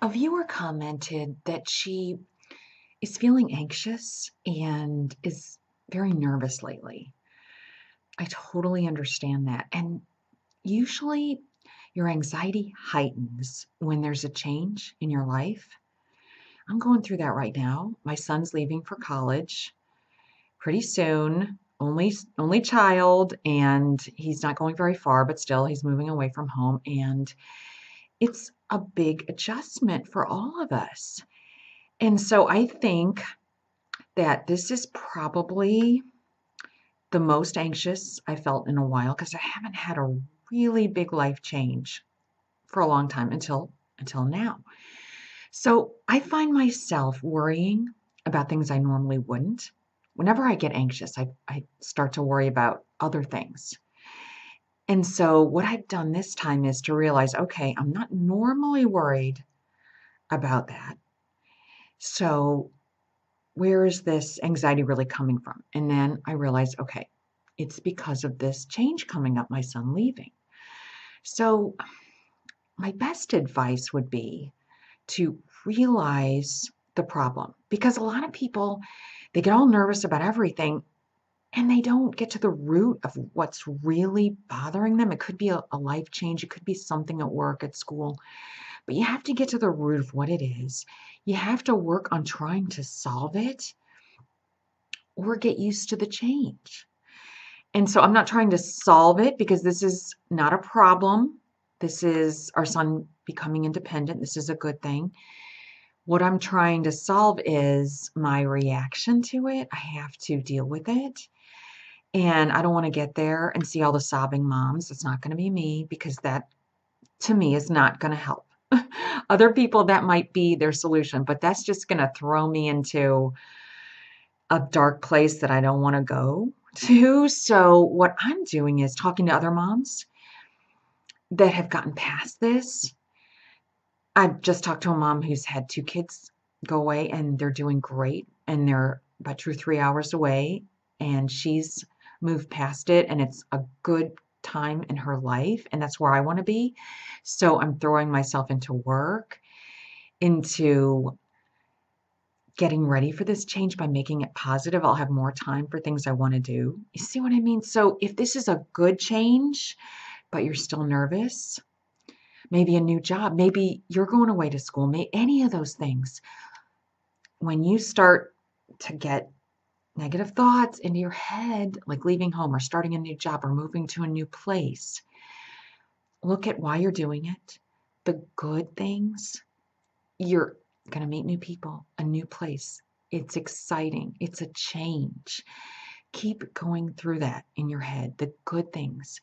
A viewer commented that she is feeling anxious and is very nervous lately. I totally understand that. And usually your anxiety heightens when there's a change in your life. I'm going through that right now. My son's leaving for college pretty soon. Only child, and he's not going very far, but still he's moving away from home, and it's a big adjustment for all of us. And so I think that this is probably the most anxious I felt in a while because I haven't had a really big life change for a long time until now. So I find myself worrying about things I normally wouldn't. Whenever I get anxious, I start to worry about other things. And so what I've done this time is to realize, okay, I'm not normally worried about that. So where is this anxiety really coming from? And then I realized, okay, it's because of this change coming up, my son leaving. So my best advice would be to realize the problem because a lot of people, they get all nervous about everything and they don't get to the root of what's really bothering them. It could be a life change, it could be something at work, at school, but you have to get to the root of what it is. You have to work on trying to solve it or get used to the change. And so I'm not trying to solve it because this is not a problem. This is our son becoming independent. This is a good thing. What I'm trying to solve is my reaction to it. I have to deal with it. And I don't want to get there and see all the sobbing moms. It's not going to be me because that to me is not going to help. Other people, that might be their solution, but that's just going to throw me into a dark place that I don't want to go to. So what I'm doing is talking to other moms that have gotten past this. I've just talked to a mom who's had two kids go away and they're doing great and they're about 2 or 3 hours away and she's moved past it and it's a good time in her life and that's where I want to be. So I'm throwing myself into work, into getting ready for this change by making it positive. I'll have more time for things I want to do. You see what I mean? So if this is a good change, but you're still nervous, maybe a new job, maybe you're going away to school, any of those things. When you start to get negative thoughts into your head, like leaving home or starting a new job or moving to a new place, look at why you're doing it, the good things. You're going to meet new people, a new place. It's exciting. It's a change. Keep going through that in your head, the good things.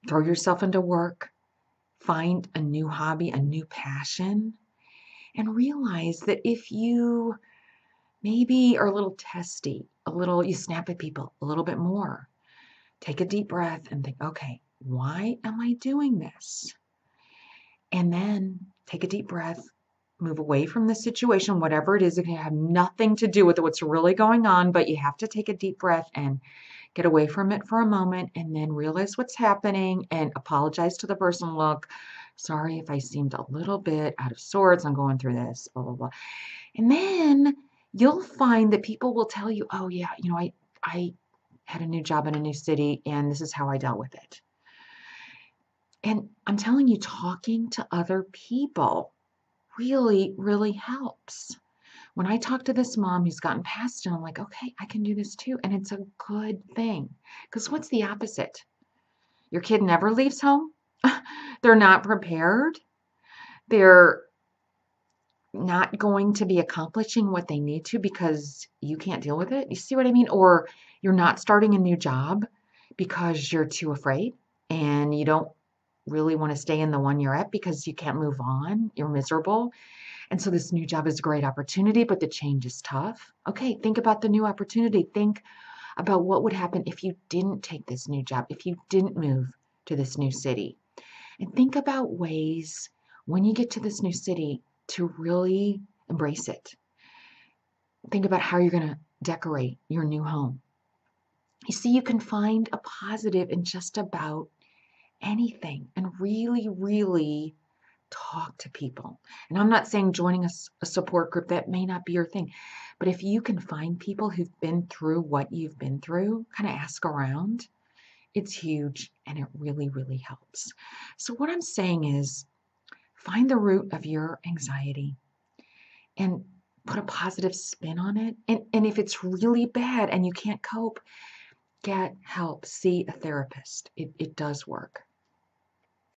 Throw yourself into work, find a new hobby, a new passion, and realize that if you maybe are a little testy, you snap at people a little bit more, take a deep breath and think, okay, why am I doing this? And then take a deep breath, move away from the situation, whatever it is. It can have nothing to do with what's really going on, but you have to take a deep breath and get away from it for a moment and then realize what's happening and apologize to the person. Look, sorry if I seemed a little bit out of sorts. I'm going through this, blah, blah, blah. And then you'll find that people will tell you, oh, yeah, I had a new job in a new city and this is how I dealt with it. And I'm telling you, talking to other people really, really helps. When I talk to this mom who's gotten past it, I'm like, okay, I can do this too. And it's a good thing. Because what's the opposite? Your kid never leaves home. They're not prepared. They're not going to be accomplishing what they need to because you can't deal with it. You see what I mean? Or you're not starting a new job because you're too afraid and you don't really want to stay in the one you're at because you can't move on. You're miserable. And so this new job is a great opportunity, but the change is tough. Okay, think about the new opportunity. Think about what would happen if you didn't take this new job, if you didn't move to this new city. And think about ways when you get to this new city to really embrace it. Think about how you're going to decorate your new home. You see, you can find a positive in just about anything and really, really talk to people. And I'm not saying joining a support group, that may not be your thing. But if you can find people who've been through what you've been through, kind of ask around, it's huge and it really, really helps. So, what I'm saying is find the root of your anxiety and put a positive spin on it. And if it's really bad and you can't cope, get help, see a therapist. It does work.